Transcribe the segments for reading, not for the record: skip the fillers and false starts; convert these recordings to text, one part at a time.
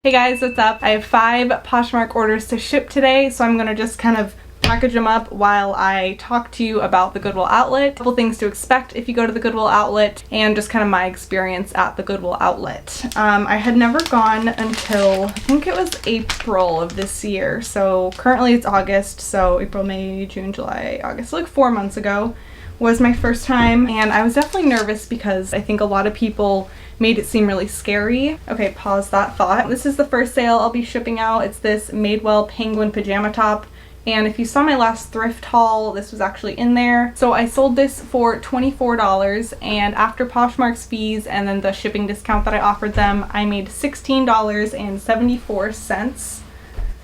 Hey guys, what's up? I have 5 Poshmark orders to ship today, so I'm gonna just kind of package them up while I talk to you about the Goodwill Outlet. A couple things to expect if you go to the Goodwill Outlet, and just kind of my experience at the Goodwill Outlet. I had never gone until, I think it was April of this year, so currently it's August, so April, May, June, July, August, like 4 months ago was my first time, and I was definitely nervous because I think a lot of people made it seem really scary. Okay, pause that thought. This is the first sale I'll be shipping out. It's this Madewell penguin pajama top. And if you saw my last thrift haul, this was actually in there. So I sold this for $24, and after Poshmark's fees and then the shipping discount that I offered them, I made $16.74.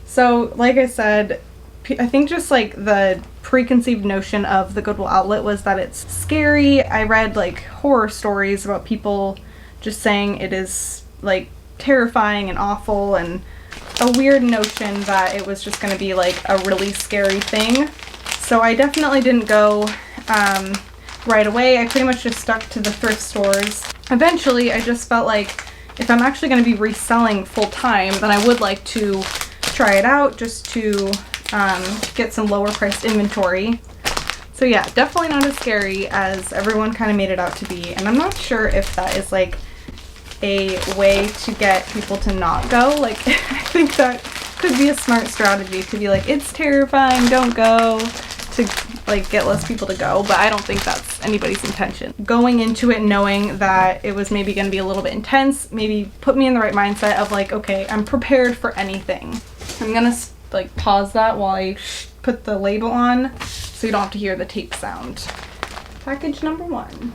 So like I said, I think just like the preconceived notion of the Goodwill Outlet was that it's scary. I read like horror stories about people just saying it is like terrifying and awful, and a weird notion that it was just going to be like a really scary thing. So I definitely didn't go right away. I pretty much just stuck to the thrift stores. Eventually I just felt like if I'm actually going to be reselling full time, then I would like to try it out just to get some lower priced inventory. So yeah, definitely not as scary as everyone kind of made it out to be, and I'm not sure if that is like a way to get people to not go. Like I think that could be a smart strategy to be like, it's terrifying, don't go, to like get less people to go, but I don't think that's anybody's intention. Going into it knowing that it was maybe going to be a little bit intense maybe put me in the right mindset of like, okay, I'm prepared for anything. I'm gonna like pause that while I put the label on so you don't have to hear the tape sound. Package number 1.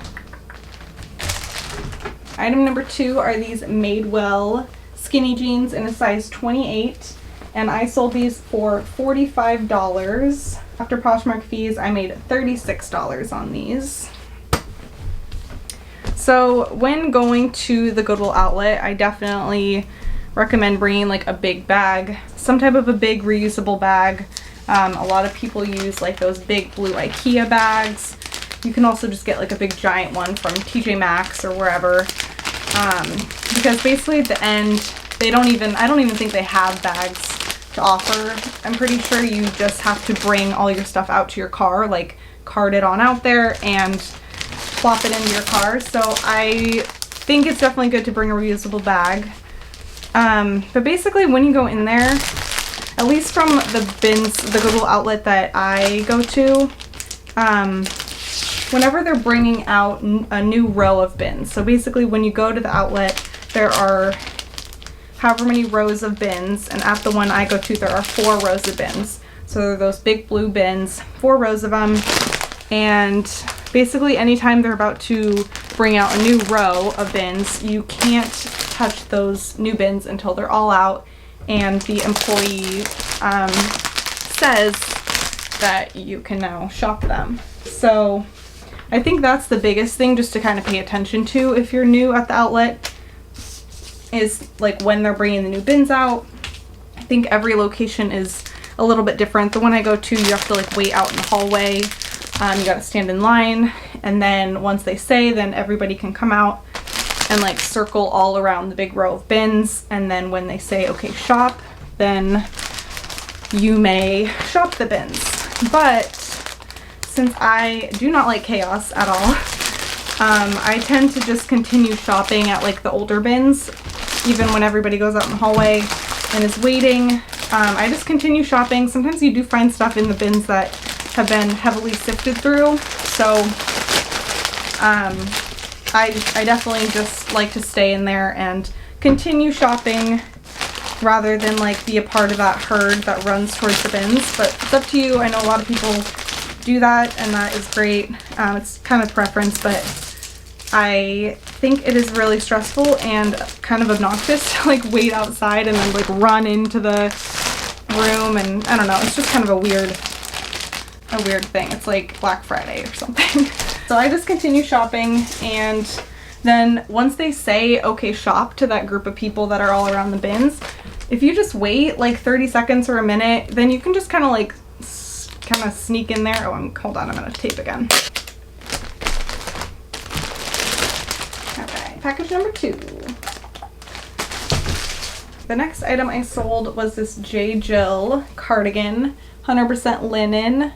Item number 2 are these Madewell skinny jeans in a size 28, and I sold these for $45. After Poshmark fees, I made $36 on these. So when going to the Goodwill Outlet, I definitely recommend bringing like a big bag, some type of a big reusable bag. A lot of people use like those big blue IKEA bags. You can also just get like a big giant one from TJ Maxx or wherever, because basically at the end I don't even think they have bags to offer. I'm pretty sure you just have to bring all your stuff out to your car, like cart it on out there and plop it into your car. So I think it's definitely good to bring a reusable bag. But basically when you go in there, at least from the bins, the Goodwill Outlet that I go to, whenever they're bringing out a new row of bins, so basically when you go to the outlet, there are however many rows of bins, and at the one I go to there are 4 rows of bins. So there are those big blue bins, 4 rows of them, and basically anytime they're about to bring out a new row of bins, you can't touch those new bins until they're all out, and the employee says that you can now shop them. So I think that's the biggest thing just to kind of pay attention to if you're new at the outlet, is like when they're bringing the new bins out. I think every location is a little bit different. The one I go to, you have to like wait out in the hallway. You gotta stand in line, and then once they say, then everybody can come out and like circle all around the big row of bins, and then when they say okay shop, then you may shop the bins. But since I do not like chaos at all, I tend to just continue shopping at like the older bins even when everybody goes out in the hallway and is waiting. I just continue shopping. Sometimes you do find stuff in the bins that have been heavily sifted through, so I definitely just like to stay in there and continue shopping rather than like be a part of that herd that runs towards the bins. But it's up to you. I know a lot of people do that, and that is great. It's kind of preference, but I think it is really stressful and kind of obnoxious to like wait outside and then like run into the room, and I don't know, it's just kind of a weird thing. It's like Black Friday or something. So I just continue shopping, and then once they say okay shop to that group of people that are all around the bins, if you just wait like 30 seconds or a minute, then you can just kind of like sneak in there. Oh, hold on, I'm gonna tape again. Okay, package number 2. The next item I sold was this J. Jill cardigan, 100% linen,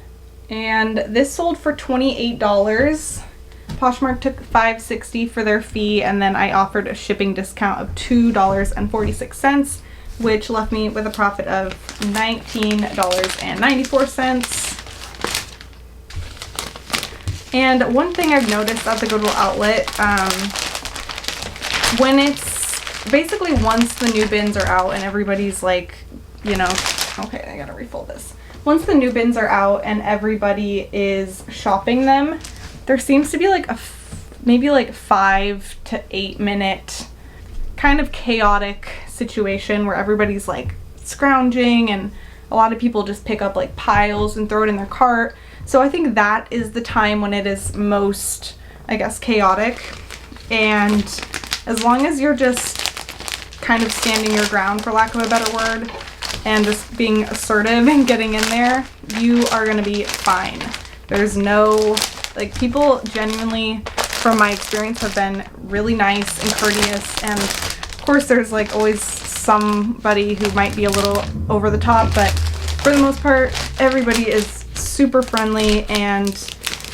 and this sold for $28. Poshmark took $5.60 for their fee, and then I offered a shipping discount of $2.46, which left me with a profit of $19.94. And one thing I've noticed at the Goodwill Outlet, when it's basically once the new bins are out and everybody's like, you know, okay, I gotta refold this. Once the new bins are out and everybody is shopping them, there seems to be like maybe like 5 to 8 minute kind of chaotic situation where everybody's like scrounging and a lot of people just pick up like piles and throw it in their cart. So I think that is the time when it is most, I guess, chaotic. And as long as you're just kind of standing your ground, for lack of a better word, and just being assertive and getting in there, you are gonna be fine. There's no, like, people genuinely, from my experience, have been really nice and courteous, and of course there's like always somebody who might be a little over the top, but for the most part everybody is super friendly and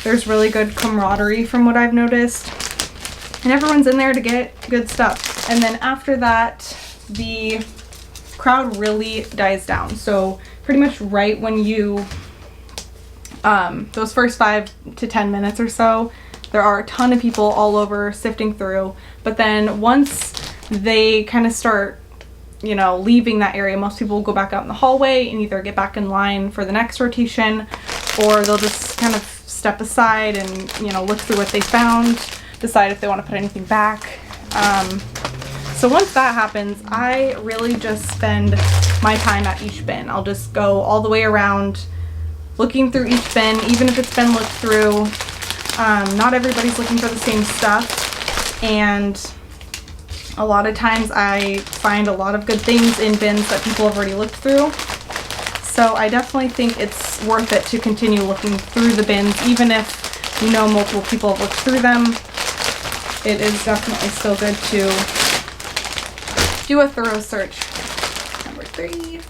there's really good camaraderie from what I've noticed, and everyone's in there to get good stuff. And then after that, the crowd really dies down. So pretty much right when you, those first 5 to 10 minutes or so, there are a ton of people all over sifting through. But then once they kind of start, you know, leaving that area, most people will go back out in the hallway and either get back in line for the next rotation, or they'll just kind of step aside and, you know, look through what they found, decide if they want to put anything back. So once that happens, I really just spend my time at each bin. I'll just go all the way around looking through each bin, even if it's been looked through. Not everybody's looking for the same stuff, and a lot of times I find a lot of good things in bins that people have already looked through. So I definitely think it's worth it to continue looking through the bins, even if you know multiple people have looked through them. It is definitely still good to do a thorough search. Number 3.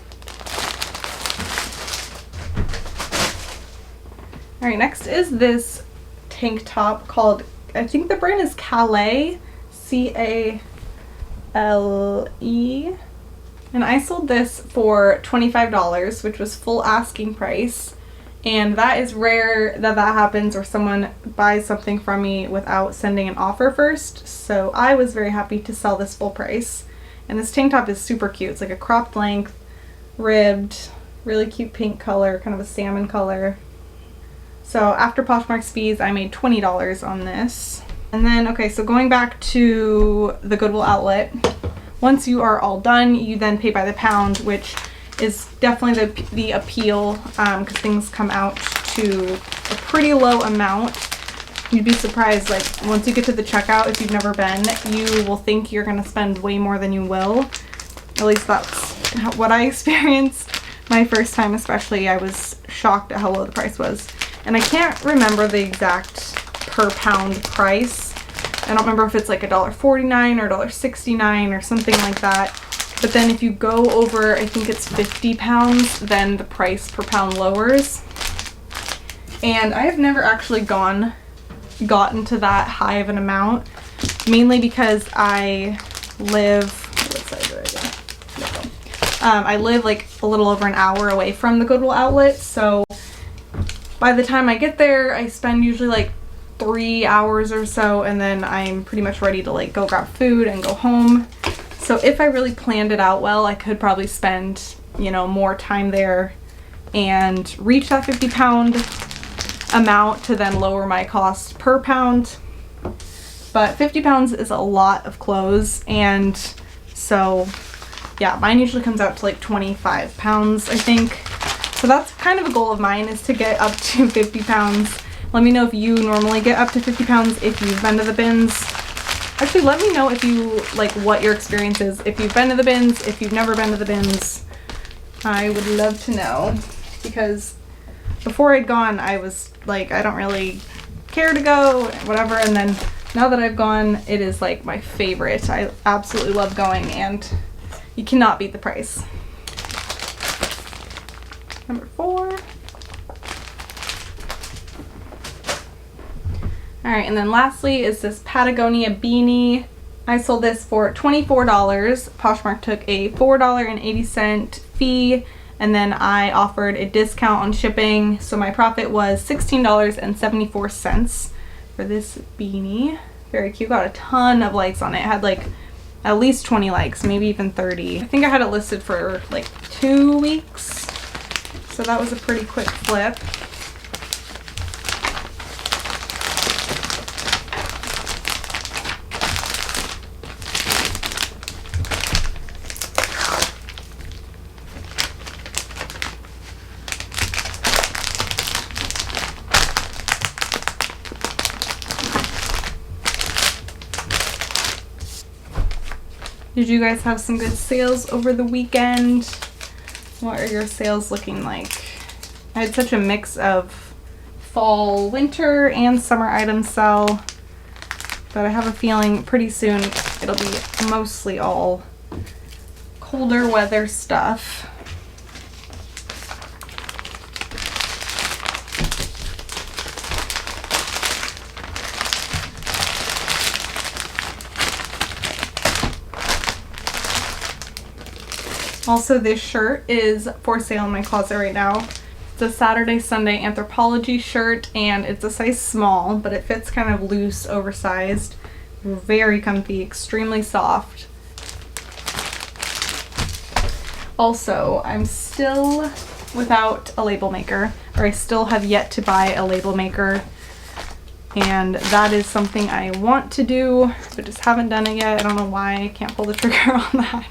Alright, next is this tank top called, I think the brand is Calais, C-A-L-E. And I sold this for $25, which was full asking price. And that is rare that happens, or someone buys something from me without sending an offer first. So I was very happy to sell this full price. And this tank top is super cute. It's like a cropped length, ribbed, really cute pink color, kind of a salmon color. So after Poshmark's fees, I made $20 on this. And then, okay, so going back to the Goodwill Outlet, once you are all done, you then pay by the pound, which is definitely the appeal, because things come out to a pretty low amount. You'd be surprised, like, once you get to the checkout, if you've never been, you will think you're going to spend way more than you will. At least that's what I experienced my first time especially. I was shocked at how low the price was. And I can't remember the exact per pound price. I don't remember if it's like $1.49 or $1.69 or something like that. But then if you go over, I think it's 50 pounds, then the price per pound lowers. And I have never actually gotten to that high of an amount, mainly because I live, what side do I go? I live like a little over an hour away from the Goodwill Outlet, so by the time I get there, I spend usually like 3 hours or so, and then I'm pretty much ready to like go grab food and go home. So if I really planned it out well, I could probably spend, you know, more time there and reach that 50 pound amount to then lower my cost per pound. But 50 pounds is a lot of clothes, and so yeah, mine usually comes out to like 25 pounds, I think. So that's kind of a goal of mine, is to get up to 50 pounds. Let me know if you normally get up to 50 pounds if you've been to the bins. Actually, let me know if you, like, what your experience is. If you've been to the bins, if you've never been to the bins. I would love to know, because before I'd gone, I was like, I don't really care to go, whatever, and then now that I've gone, it is like my favorite. I absolutely love going, and You cannot beat the price. Number 4. Alright, and then lastly is this Patagonia beanie. I sold this for $24. Poshmark took a $4.80 fee, and then I offered a discount on shipping, so my profit was $16.74 for this beanie. Very cute. Got a ton of likes on it. It had like at least 20 likes, maybe even 30. I think I had it listed for like 2 weeks, so that was a pretty quick flip. Did you guys have some good sales over the weekend? What are your sales looking like? I had such a mix of fall, winter, and summer items sell, but I have a feeling pretty soon it'll be mostly all colder weather stuff. Also, this shirt is for sale in my closet right now. It's a Saturday Sunday Anthropology shirt, and it's a size small, but it fits kind of loose, oversized. Very comfy, extremely soft. Also, I'm still without a label maker, or I still have yet to buy a label maker, and that is something I want to do, but just haven't done it yet. I don't know why I can't pull the trigger on that.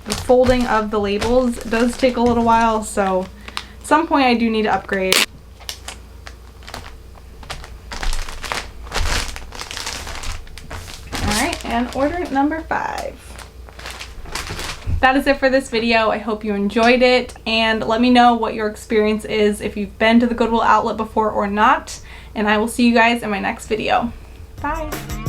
The folding of the labels does take a little while, so at some point I do need to upgrade. Alright, and order number 5. That is it for this video. I hope you enjoyed it, and let me know what your experience is, if you've been to the Goodwill Outlet before or not, and I will see you guys in my next video. Bye!